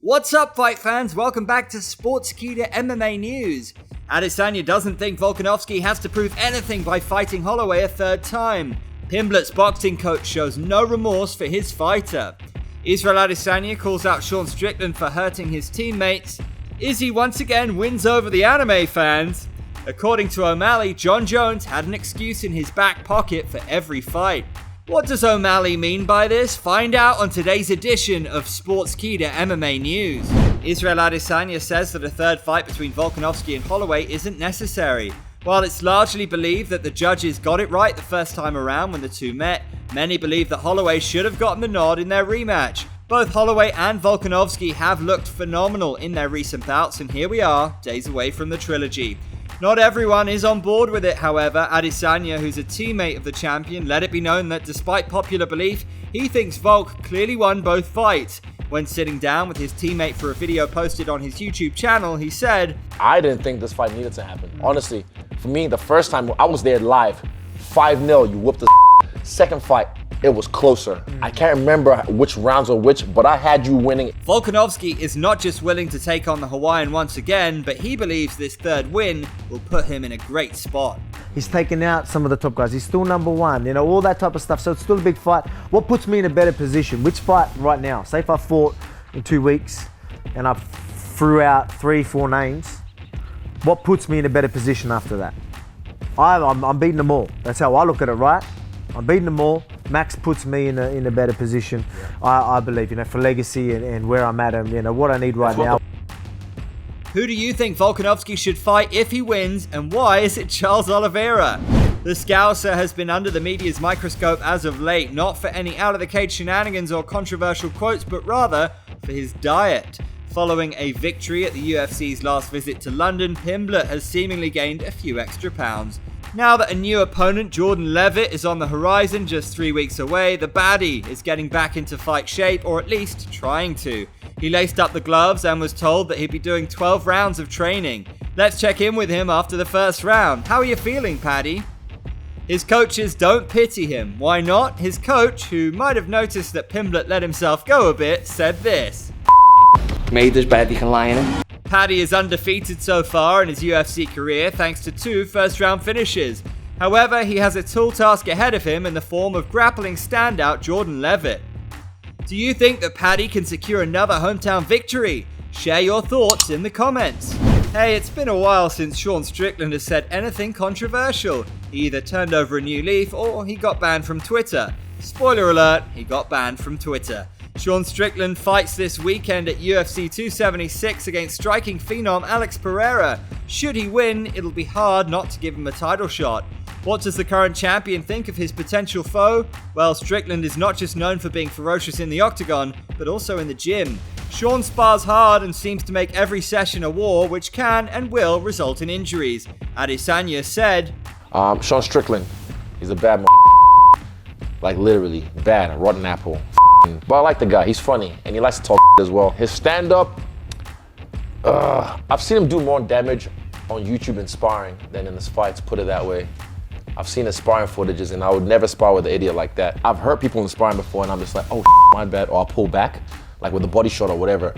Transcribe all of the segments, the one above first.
What's up, fight fans? Welcome back to Sportskeeda MMA News. Adesanya doesn't think Volkanovski has to prove anything by fighting Holloway a third time. Pimblett's boxing coach shows no remorse for his fighter. Israel Adesanya calls out Sean Strickland for hurting his teammates. Izzy once again wins over the anime fans. According to O'Malley, Jon Jones had an excuse in his back pocket for every fight. What does O'Malley mean by this? Find out on today's edition of Sportskeeda MMA News. Israel Adesanya says that a third fight between Volkanovski and Holloway isn't necessary. While it's largely believed that the judges got it right the first time around when the two met, many believe that Holloway should have gotten the nod in their rematch. Both Holloway and Volkanovski have looked phenomenal in their recent bouts, and here we are, days away from the trilogy. Not everyone is on board with it, however. Adesanya, who's a teammate of the champion, let it be known that despite popular belief, he thinks Volk clearly won both fights. When sitting down with his teammate for a video posted on his YouTube channel, he said, I didn't think this fight needed to happen. Honestly, for me, the first time I was there live, 5-0, you whooped the second fight, it was closer. I can't remember which rounds or which, but I had you winning. Volkanovski is not just willing to take on the Hawaiian once again, but he believes this third win will put him in a great spot. He's taken out some of the top guys. He's still number one, all that type of stuff. So it's still a big fight. What puts me in a better position? Which fight right now? Say if I fought in 2 weeks and I threw out 3-4 names, what puts me in a better position after that? I'm beating them all. That's how I look at it, right? I'm beating them all. Max puts me in a better position, I believe, for legacy and where I'm at and what I need right now. Who do you think Volkanovski should fight if he wins, and why is it Charles Oliveira? The Scouser has been under the media's microscope as of late, not for any out-of-the-cage shenanigans or controversial quotes, but rather for his diet. Following a victory at the UFC's last visit to London, Pimblett has seemingly gained a few extra pounds. Now that a new opponent, Jordan Levitt, is on the horizon just 3 weeks away, the baddie is getting back into fight shape, or at least trying to. He laced up the gloves and was told that he'd be doing 12 rounds of training. Let's check in with him after the first round. How are you feeling, Paddy? His coaches don't pity him. Why not? His coach, who might have noticed that Pimblett let himself go a bit, said this. Made this bad, you can lie in it. Paddy is undefeated so far in his UFC career thanks to 2 first-round finishes. However, he has a tall task ahead of him in the form of grappling standout Jordan Levitt. Do you think that Paddy can secure another hometown victory? Share your thoughts in the comments. Hey, it's been a while since Sean Strickland has said anything controversial. He either turned over a new leaf or he got banned from Twitter. Spoiler alert, he got banned from Twitter. Sean Strickland fights this weekend at UFC 276 against striking phenom Alex Pereira. Should he win, it'll be hard not to give him a title shot. What does the current champion think of his potential foe? Well, Strickland is not just known for being ferocious in the octagon, but also in the gym. Sean spars hard and seems to make every session a war, which can and will result in injuries. Adesanya said, Sean Strickland, he's a bad like literally, bad, rotten apple. But I like the guy, he's funny, and he likes to talk as well. His stand-up, I've seen him do more damage on YouTube in sparring than in his fights, put it that way. I've seen his sparring footages, and I would never spar with an idiot like that. I've hurt people in sparring before, and I'm just like, oh, my bad, or I'll pull back, like with a body shot or whatever.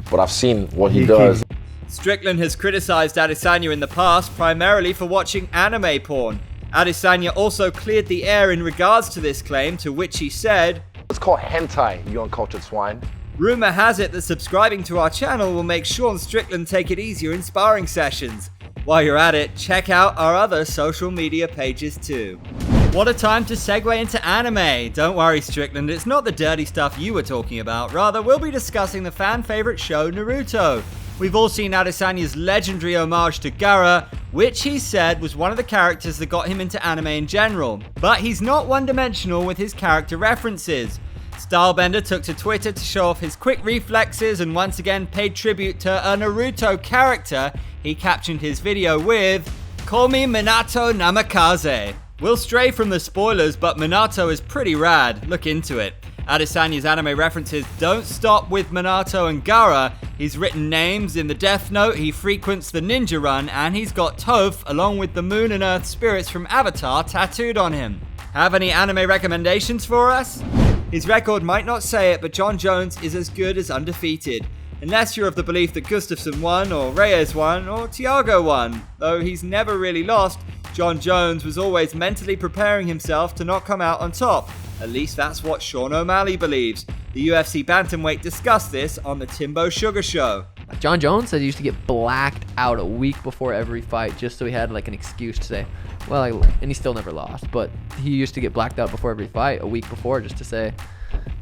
But I've seen what he does. Strickland has criticized Adesanya in the past, primarily for watching anime porn. Adesanya also cleared the air in regards to this claim, to which he said, It's called hentai, you uncultured swine. Rumor has it that subscribing to our channel will make Sean Strickland take it easier in sparring sessions. While you're at it, check out our other social media pages too. What a time to segue into anime. Don't worry, Strickland, it's not the dirty stuff you were talking about. Rather, we'll be discussing the fan favorite show Naruto. We've all seen Adesanya's legendary homage to Gaara, which he said was one of the characters that got him into anime in general. But he's not one-dimensional with his character references. Stylebender took to Twitter to show off his quick reflexes and once again paid tribute to a Naruto character. He captioned his video with, "Call me Minato Namikaze." We'll stray from the spoilers, but Minato is pretty rad. Look into it. Adesanya's anime references don't stop with Minato and Gaara. He's written names in the Death Note, he frequents the Ninja Run, and he's got Toph along with the Moon and Earth spirits from Avatar tattooed on him. Have any anime recommendations for us? His record might not say it, but Jon Jones is as good as undefeated. unless you're of the belief that Gustafsson won, or Reyes won, or Thiago won. Though he's never really lost, Jon Jones was always mentally preparing himself to not come out on top. At least that's what Sean O'Malley believes. The UFC bantamweight discussed this on the Timbo Sugar Show. Jon Jones said he used to get blacked out a week before every fight just so he had like an excuse to say, well, and he still never lost, but he used to get blacked out before every fight a week before just to say,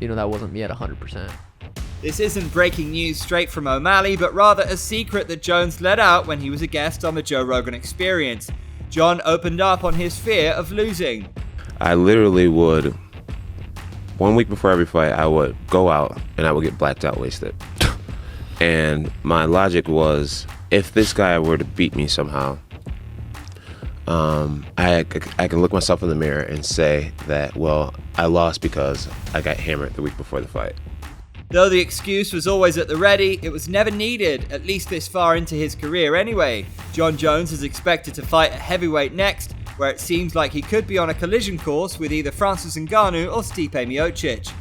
that wasn't me at 100%. This isn't breaking news straight from O'Malley, but rather a secret that Jones let out when he was a guest on the Joe Rogan Experience. Jon opened up on his fear of losing. I literally would, 1 week before every fight, I would go out and I would get blacked out wasted. And my logic was, if this guy were to beat me somehow, I can look myself in the mirror and say that, well, I lost because I got hammered the week before the fight. Though the excuse was always at the ready, it was never needed, at least this far into his career anyway. Jon Jones is expected to fight at heavyweight next, where it seems like he could be on a collision course with either Francis Ngannou or Stipe Miocic.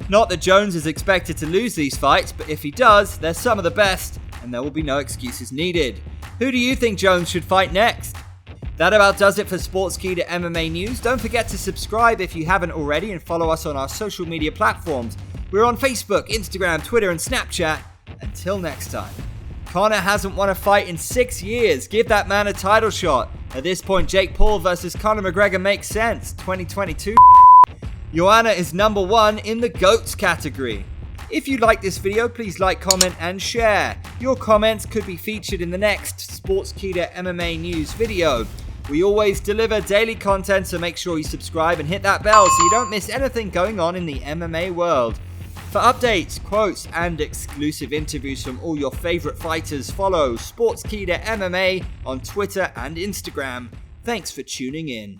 Not that Jones is expected to lose these fights, but if he does, they're some of the best, and there will be no excuses needed. Who do you think Jones should fight next? That about does it for Sportskeeda MMA News. Don't forget to subscribe if you haven't already and follow us on our social media platforms. We're on Facebook, Instagram, Twitter, and Snapchat. Until next time. Conor hasn't won a fight in 6 years. Give that man a title shot. At this point, Jake Paul versus Conor McGregor makes sense. 2022. Joanna is number 1 in the GOATS category. If you like this video, please like, comment, and share. Your comments could be featured in the next Sportskeeda MMA News video. We always deliver daily content, so make sure you subscribe and hit that bell so you don't miss anything going on in the MMA world. For updates, quotes, and exclusive interviews from all your favorite fighters, follow Sportskeeda MMA on Twitter and Instagram. Thanks for tuning in.